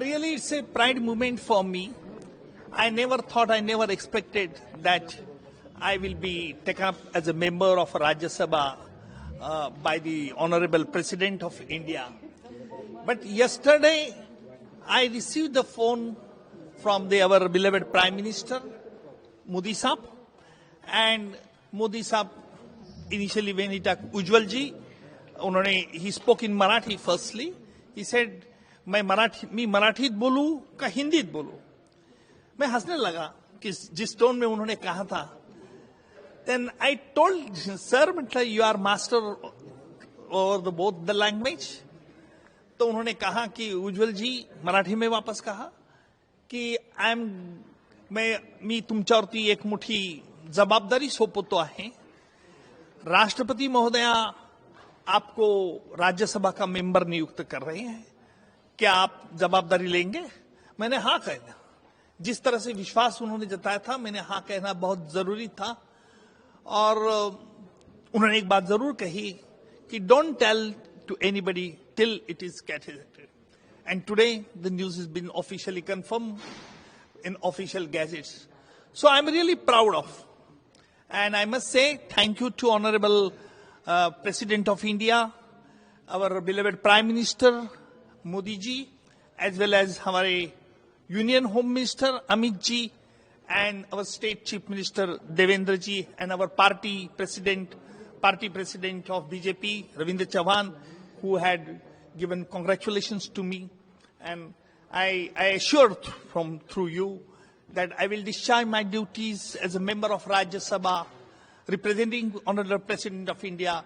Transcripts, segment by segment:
Really, it's a pride moment for me. I never expected that I will be taken up as a member of Rajya Sabha by the Honorable President of India. But yesterday, I received the phone from our beloved Prime Minister, Modi Saab, and Modi Saab initially when he talked Ujjwal ji, he spoke in Marathi firstly. He said, मैं मराठीत बोलूं का हिंदीत बोलूं. मैं हंसने लगा कि जिस टोन में उन्होंने कहा था. Then I told sir, you are master over both the language. तो उन्होंने कहा कि उज्ज्वल जी मराठी में वापस कहा की मी तुमच्यावरती एक मोठी जबाबदारी सोपवतो आहे. राष्ट्रपति महोदया आपको राज्यसभा का मेंबर नियुक्त कर रहे हैं. क्या आप जवाबदारी लेंगे? मैंने हाँ कहना. जिस तरह से विश्वास उन्होंने जताया था, मैंने हाँ कहना बहुत जरूरी था. और उन्होंने एक बात जरूर कही कि don't tell to anybody till it is categorised. And today the news is been officially confirm in official gazettes. So I'm really proud of. And I must say thank you to Honorable President of India, our beloved Prime Minister Modi ji, as well as our Union Home Minister Amit ji, and our State Chief Minister Devendra ji, and our party president of BJP, Ravindra Chavan, who had given congratulations to me. And I assured through you that I will discharge my duties as a member of Rajya Sabha, representing Honorable President of India,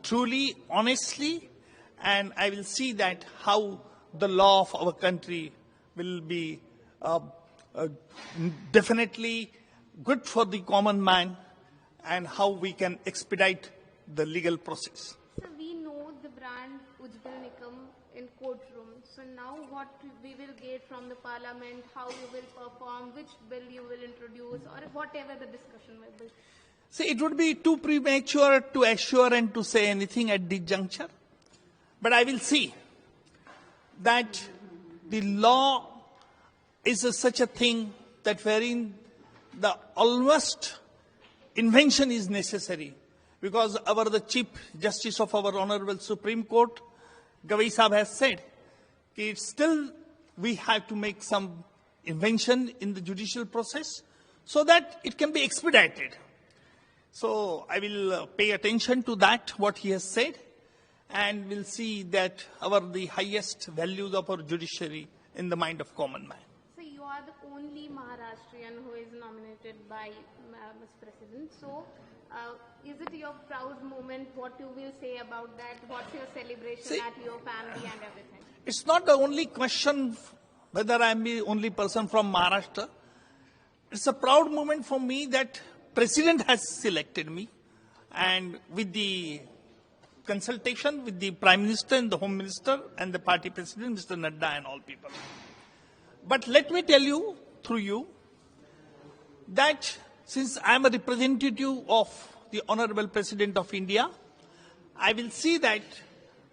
truly, honestly, and I will see that how the law of our country will be definitely good for the common man, and how we can expedite the legal process. So we know the brand Ujjwal Nikam in courtroom. So now what we will get from the parliament, how you will perform, which bill you will introduce, or whatever the discussion will be. See, it would be too premature to assure and to say anything at this juncture. But I will see that the law is such a thing that wherein the almost invention is necessary. Because the Chief Justice of our Honorable Supreme Court, Gavai Saab, has said that still we have to make some invention in the judicial process so that it can be expedited. So I will pay attention to that, what he has said, and we'll see that the highest values of our judiciary in the mind of common man. So you are the only Maharashtrian who is nominated by Mr. President. So is it your proud moment? What you will say about that? What's your celebration at your family and everything? It's not the only question whether I'm the only person from Maharashtra. It's a proud moment for me that President has selected me, and with the consultation with the Prime Minister and the Home Minister and the party President, Mr. Nadda, and all people. But let me tell you, through you, that since I'm a representative of the Honorable President of India, I will see that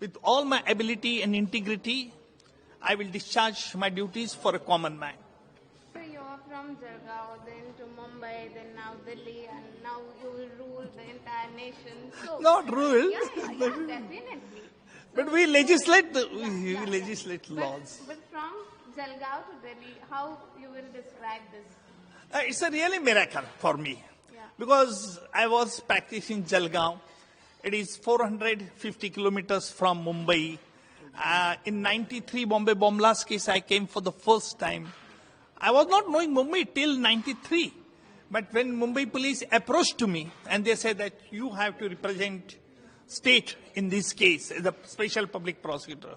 with all my ability and integrity, I will discharge my duties for a common man. So you're from Jalgaon, then to Mumbai, then now Delhi, and now you will rule the entire nation. So, not rule. Yeah, definitely. But we legislate laws. But from Jalgaon to Delhi, how you will describe this? It's a really miracle for me. Yeah. Because I was practicing Jalgaon. It is 450 kilometers from Mumbai. In 93 Bombay bomb blast case, I came for the first time. I was not knowing Mumbai till 93. But when Mumbai police approached to me and they said that you have to represent state in this case as a special public prosecutor,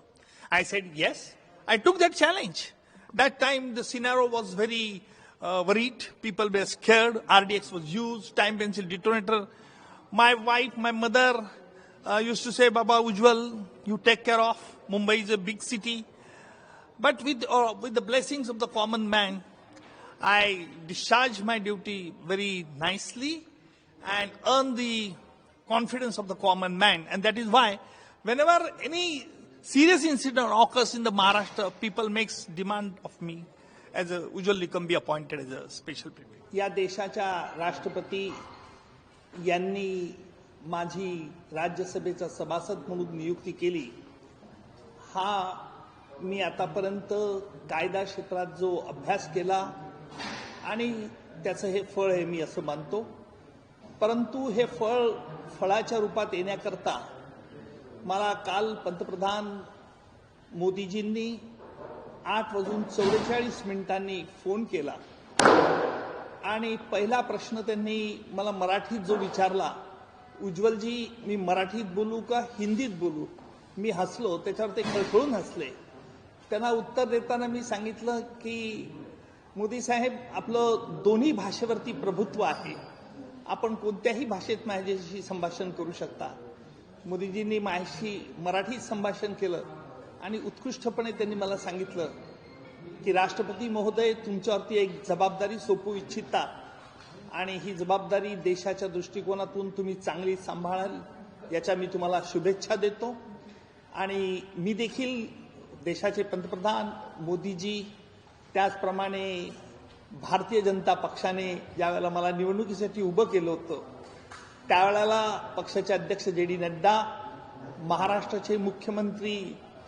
I said yes. I took that challenge. That time the scenario was very worried. People were scared. RDX was used, time pencil detonator. My wife, my mother used to say, Baba Ujjwal, you take care of. Mumbai is a big city. But with the blessings of the common man, I discharged my duty very nicely and earned the confidence of the common man. And that is why whenever any serious incident occurs in the Maharashtra, people makes demand of me as a usually can be appointed as a special privilege. या देशाच्या राष्ट्रपती यांनी माझी राज्यसभेचा सभासद म्हणून नियुक्ती केली. हा मी आतापर्यंत कायदा क्षेत्रात जो अभ्यास केला आणि त्याचं हे फळ आहे मी असं मानतो. परंतु हे फळाच्या रूपात येण्याकरता मला काल पंतप्रधान मोदीजींनी 8:44 फोन केला आणि पहिला प्रश्न त्यांनी मला मराठीत जो विचारला, उज्ज्वलजी मी मराठीत बोलू का हिंदीत बोलू? मी हसलो, त्याच्यावर ते खळखळून हसले. त्यांना उत्तर देताना मी सांगितलं की मोदी साहेब, आपलं दोन्ही भाषेवरती प्रभुत्व आहे, आपण कोणत्याही भाषेत माझ्याशी संभाषण करू शकता. मोदीजींनी माझ्याशी मराठीत संभाषण केलं आणि उत्कृष्टपणे त्यांनी मला सांगितलं की राष्ट्रपती महोदय, तुमच्यावरती एक जबाबदारी सोपवू इच्छिता आणि ही जबाबदारी देशाच्या दृष्टिकोनातून तुम्ही चांगली सांभाळाल याच्या मी तुम्हाला शुभेच्छा देतो. आणि मी देखील देशाचे पंतप्रधान मोदीजी, त्याचप्रमाणे भारतीय जनता पक्षाने ज्यावेळेला मला निवडणुकीसाठी उभं केलं होतं त्यावेळेला पक्षाचे अध्यक्ष जे.डी. नड्डा, महाराष्ट्राचे मुख्यमंत्री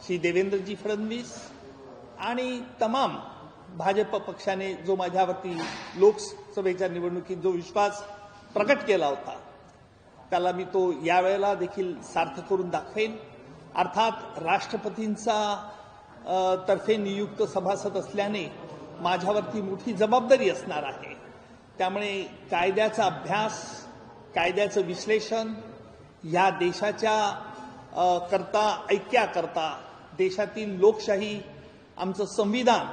श्री देवेंद्रजी फडणवीस आणि तमाम भाजप पक्षाने जो माझ्यावरती लोकसभेच्या निवडणुकीत जो विश्वास प्रकट केला होता त्याला मी तो यावेळेला देखील सार्थ करून दाखवेन. अर्थात राष्ट्रपतींचा तर्फे नियुक्त सभासद असल्याने माझ्यावरती मोठी जबाबदारी असणार आहे. त्यामुळे कायद्याचा अभ्यास, कायद्याचं विश्लेषण या देशाच्या ऐक्याकरता, देशातील लोकशाही, आमचं संविधान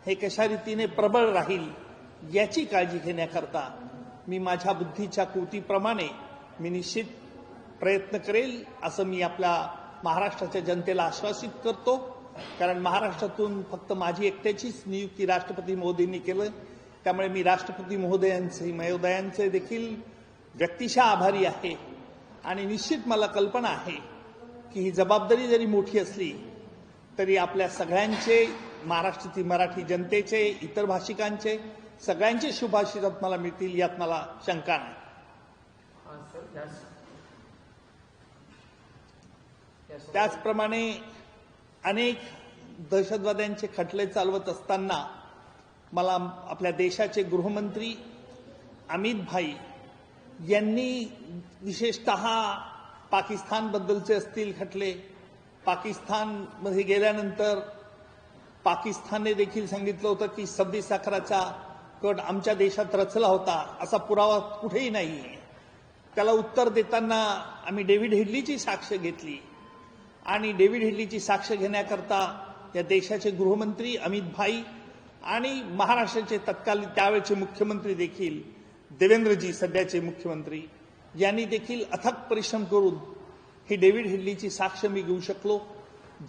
हे कशा रीतीने प्रबळ राहील याची काळजी घेण्याकरता मी माझ्या बुद्धीच्या कृतीप्रमाणे मी निश्चित प्रयत्न करेल असं मी आपल्या महाराष्ट्राच्या जनतेला आश्वासित करतो. कारण महाराष्ट्रातून फक्त माझी एकट्याचीच नियुक्ती राष्ट्रपती महोदयांनी केलं, त्यामुळे मी राष्ट्रपती महोदयांचे देखील व्यक्तिशः आभारी आहे. आणि निश्चित मला कल्पना आहे की ही जबाबदारी जरी मोठी असली तरी आपल्या सगळ्यांचे, महाराष्ट्रातील मराठी जनतेचे, इतर भाषिकांचे, सगळ्यांचे शुभाशीर्वाद मला मिळतील यात मला शंका नाही. त्याचप्रमाणे अनेक दहशतवाद्यांचे खटले चालवत असताना मला आपल्या देशाचे गृहमंत्री अमित भाई यांनी विशेषतः पाकिस्तानबद्दलचे असतील खटले, पाकिस्तानमध्ये गेल्यानंतर पाकिस्तानने देखील सांगितलं होतं की 26 अकराचा कट आमच्या देशात रचला होता, असा पुरावा कुठेही नाही. त्याला उत्तर देताना आम्ही डेव्हिड हेडलीची साक्ष घेतली आणि डेव्हिड हेडलीची साक्ष घेण्याकरता या देशाचे गृहमंत्री अमित भाई आणि महाराष्ट्राचे तत्कालीन त्यावेळेचे मुख्यमंत्री देखील देवेंद्रजी, सध्याचे मुख्यमंत्री, यांनी देखील अथक परिश्रम करून ही डेव्हिड हेडलीची साक्ष मी घेऊ शकलो,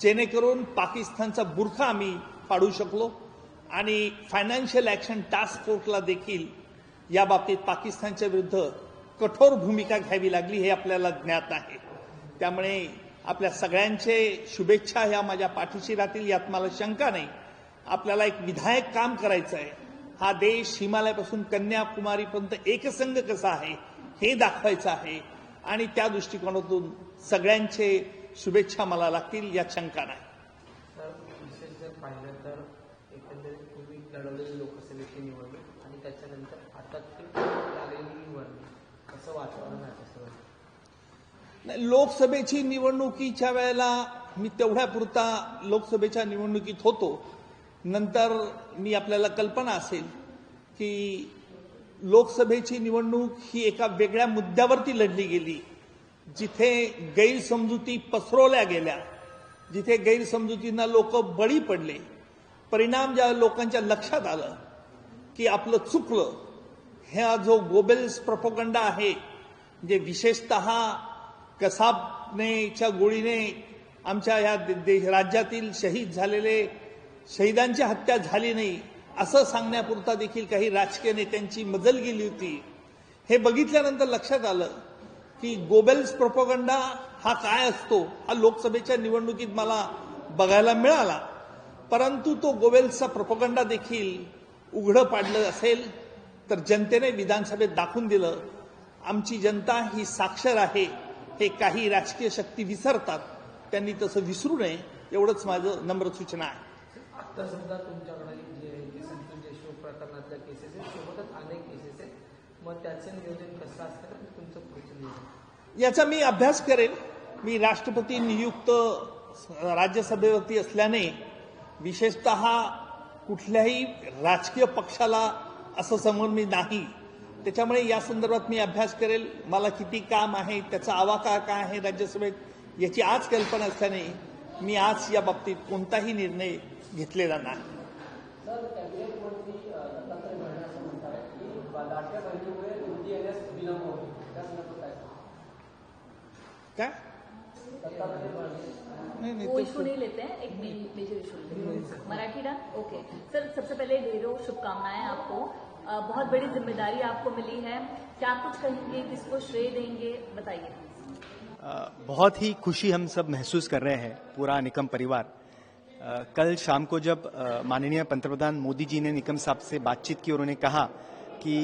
जेणेकरून पाकिस्तानचा बुरखा आम्ही पाडू शकलो. आणि फायनान्शियल ॲक्शन टास्क फोर्सला देखील या बाबतीत पाकिस्तानच्या विरुद्ध कठोर भूमिका घ्यावी लागली हे आपल्याला ज्ञात आहे. त्यामुळे आपल्या सगळ्यांचे शुभेच्छा ह्या माझ्या पाठीशी राहतील यात मला शंका नाही. आपल्याला एक विधायक काम करायचं आहे. हा देश हिमालयापासून कन्याकुमारीपर्यंत एकसंघ कसा आहे हे दाखवायचं आहे आणि त्या दृष्टिकोनातून सगळ्यांचे शुभेच्छा मला लागतील यात शंका नाही. विशेष जर पाहिलं तर एकंदरीत पूर्वी लढवलेली लोकसभेची निवडणूक आणि त्याच्यानंतर आता लागलेली निवडणूक असं वातावरण आहे. लोकसभेची निवडणुकीच्या वेळेला मी तेवढ्यापुरता लोकसभेच्या निवडणुकीत होतो. नंतर मी आपल्याला कल्पना असेल की लोकसभेची निवडणूक ही एका वेगळ्या मुद्द्यावरती लढली गेली, जिथे गैरसमजुती पसरवल्या गेल्या, जिथे गैरसमजुतींना लोक बळी पडले. परिणाम ज्या लोकांच्या लक्षात आलं की आपलं चुकलं, हा जो गोबेल्स प्रोपगंडा आहे, जे विशेषतः कसाबनेच्या गोळीने आमच्या या राज्यातील शहीद झालेले शहीदांची हत्या झाली नाही असं सांगण्यापुरता देखील काही राजकीय नेत्यांची मजल गेली होती. हे बघितल्यानंतर लक्षात आलं की गोबेल्स प्रोपगंडा हा काय असतो हा लोकसभेच्या निवडणुकीत मला बघायला मिळाला. परंतु तो गोवेल्सचा प्रोपगंडा देखील उघडं पाडलं असेल तर जनतेने विधानसभेत दाखवून दिलं. आमची जनता ही साक्षर आहे. हे काही राजकीय शक्ती विसरतात, त्यांनी तसं विसरू नये एवढंच माझं नम्र सूचना आहे. आता सुद्धा तुमच्याकडे जे संतोष देशमुख प्रकरणातल्या केसेस आहेत सोबतच अनेक केसेस आहेत, मग त्याचं नियोजन कसं असतं आणि तुमचं पुढचं नियोजन? याचा मी अभ्यास करेन. मी राष्ट्रपती नियुक्त राज्यसभेवरती असल्याने विशेषतः कुठल्याही राजकीय पक्षाला असं समोर मी नाही. त्याच्यामुळे या संदर्भात मी अभ्यास करेल. मला किती काम आहे, त्याचा आवाका काय आहे राज्यसभेत, याची आज कल्पना असल्याने मी आज या बाबतीत कोणताही निर्णय घेतलेला नाही. सर, कॅबिनेट मंत्री दत्तात्रय भरणे असं म्हणतात की लाडक्या बहिणीमुळे निवडी येण्यास विलंब होतो, त्या संदर्भात काय? दत्तात्रय भरणे वो इशू नहीं लेते हैं, एक मेजर इशू मराठी डा ओके। सर, सबसे पहले ढेरों शुभकामनाएं आपको, बहुत बड़ी जिम्मेदारी आपको मिली है, क्या कुछ कहेंगे, किसको श्रेय देंगे, बताइए। बहुत ही खुशी हम सब महसूस कर रहे हैं, पूरा निकम परिवार। कल शाम को जब माननीय पंतप्रधान मोदी जी ने निकम साहब से बातचीत की और उन्होंने कहा कि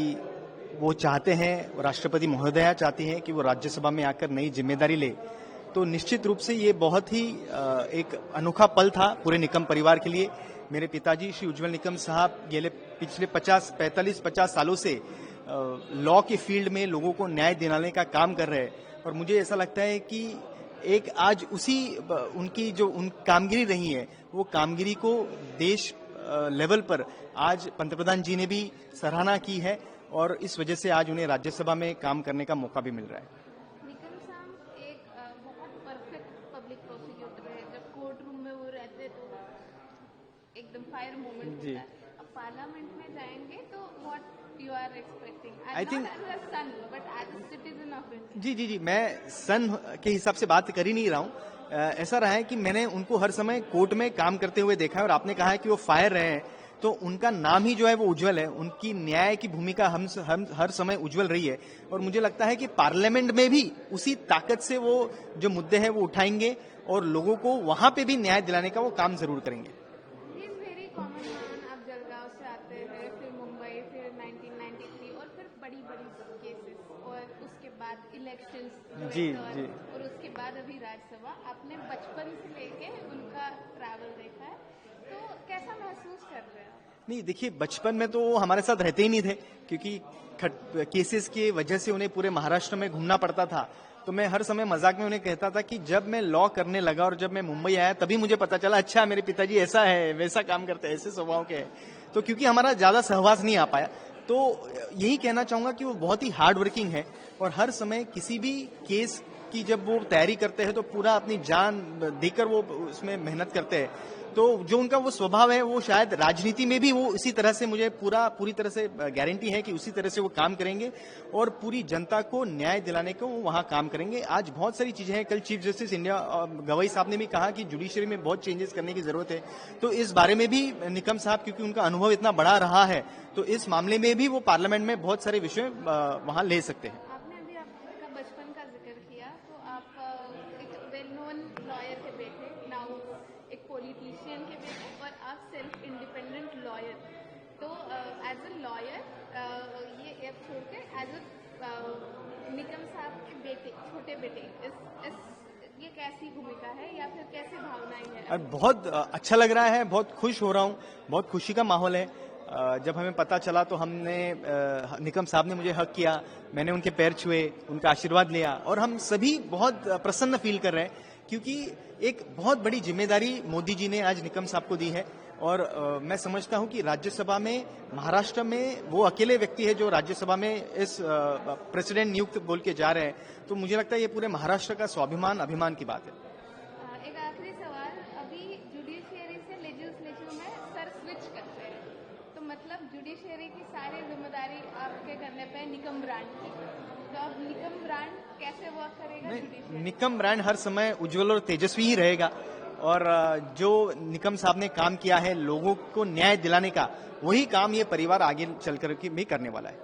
वो चाहते हैं, राष्ट्रपति महोदया चाहती हैं कि वो राज्यसभा में आकर नई जिम्मेदारी ले, तो निश्चित रूप से ये बहुत ही एक अनोखा पल था पूरे निकम परिवार के लिए। मेरे पिताजी श्री उज्जवल निकम साहब पिछले 45-50 सालों से लॉ के फील्ड में लोगों को न्याय दिलाने का काम कर रहे हैं और मुझे ऐसा लगता है कि एक आज उसी उनकी जो कामगिरी रही है वो कामगिरी को देश लेवल पर आज पंतप्रधान जी ने भी सराहना की है और इस वजह से आज उन्हें राज्यसभा में काम करने का मौका भी मिल रहा है। निकम साहब एक बहुत परफेक्ट पब्लिक प्रोसिक्यूटर है। जब कोर्ट रूम में वो रहते तो एकदम फायर मोमेंट होता है। अब पार्लियामेंट में जाएंगे तो what you are expecting? I think- as a son but as a citizen of India. जी जी जी, मैं सन के हिसाब से बात कर ही नहीं रहा हूँ। ऐसा रहा है कि मैंने उनको हर समय कोर्ट में काम करते हुए देखा है और आपने कहा है कि वो फायर रहे हैं, तो उनका नाम ही जो है वो उज्जवल है। उनकी न्याय की भूमिका हम हर समय उज्जवल रही है और मुझे लगता है कि पार्लियामेंट में भी उसी ताकत से वो जो मुद्दे हैं वो उठाएंगे और लोगों को वहां पे भी न्याय दिलाने का वो काम जरूर करेंगे। Is very common man. आप जलगांव से आते हैं, फिर मुंबई, फिर 1993 और फिर बड़ी केसेस और उसके बाद इलेक्शंस जी, जी। और उसके बाद अभी राज्यसभा। आपने बचपन से लेके उनका ट्रैवल देखा है, तो कैसा महसूस कर रहे हो? नहीं, देखिए, बचपन में तो वो हमारे साथ रहते ही नहीं थे क्योंकि केसेस की वजह से उन्हें पूरे महाराष्ट्र में घूमना पड़ता था। तो मैं हर समय मजाक में उन्हें कहता था कि जब मैं लॉ करने लगा और जब मैं मुंबई आया तभी मुझे पता चला, अच्छा मेरे पिताजी ऐसा है, वैसा काम करते हैं, ऐसे स्वभाव के हैं। तो क्योंकि हमारा ज्यादा सहवास नहीं आ पाया, तो यही कहना चाहूंगा कि वो बहुत ही हार्ड वर्किंग है और हर समय किसी भी केस की जब वो तैयारी करते हैं तो पूरा अपनी जान देकर वो उसमें मेहनत करते हैं। तो जो उनका वो स्वभाव है वो शायद राजनीति में भी वो इसी तरह से, मुझे पूरी तरह से गारंटी है कि उसी तरह से वो काम करेंगे और पूरी जनता को न्याय दिलाने को वो वहां काम करेंगे। आज बहुत सारी चीजें हैं। कल चीफ जस्टिस इंडिया गवई साहब ने भी कहा कि जुडिशरी में बहुत चेंजेस करने की जरूरत है, तो इस बारे में भी निकम साहब, क्योंकि उनका अनुभव इतना बड़ा रहा है, तो इस मामले में भी वो पार्लियामेंट में बहुत सारे विषय वहां ले सकते हैं। आपने अभी आपका बचपन का जिक्र किया, तो आप एक वेल नोन लॉयर के बेटे, नाउ एक पॉलिटिशियन के बेटे और आप सेल्फ इंडिपेंडेंट लॉयर। तो एज अ लॉयर ये ऐप छोड़ के एज अ निकम साहब के बेटे, छोटे बेटे, ये कैसी भूमिका है या फिर कैसी भावनाएं हैं? और बहुत अच्छा लग रहा है, बहुत खुश हो रहा हूँ, बहुत खुशी का माहौल है। जब हमें पता चला तो हमने निकम साहब ने मुझे हक किया, मैंने उनके पैर छुए, उनका आशीर्वाद लिया और हम सभी बहुत प्रसन्न फील कर रहे हैं क्योंकि एक बहुत बड़ी जिम्मेदारी मोदी जी ने आज निकम साहब को दी है और मैं समझता हूं कि राज्यसभा में महाराष्ट्र में वो अकेले व्यक्ति है जो राज्यसभा में इस प्रेसिडेंट नियुक्त बोल के जा रहे हैं, तो मुझे लगता है ये पूरे महाराष्ट्र का स्वाभिमान, अभिमान की बात है। एक आखिरी सवाल, अभी जुडिशियरी से लेजिस्लेचर में सर स्विच करते हैं, तो मतलब जुडिशियरी की सारी जिम्मेदारी आपके करने पे निकम ब्रांड की, तो अब निकम ब्रांड कैसे वर्क करेगा जुडिशियरी? निकम ब्रांड हर समय उज्जवल और तेजस्वी ही रहेगा और जो निकम साहब ने काम किया है लोगों को न्याय दिलाने का, वही काम ये परिवार आगे चलकर भी करने वाला है।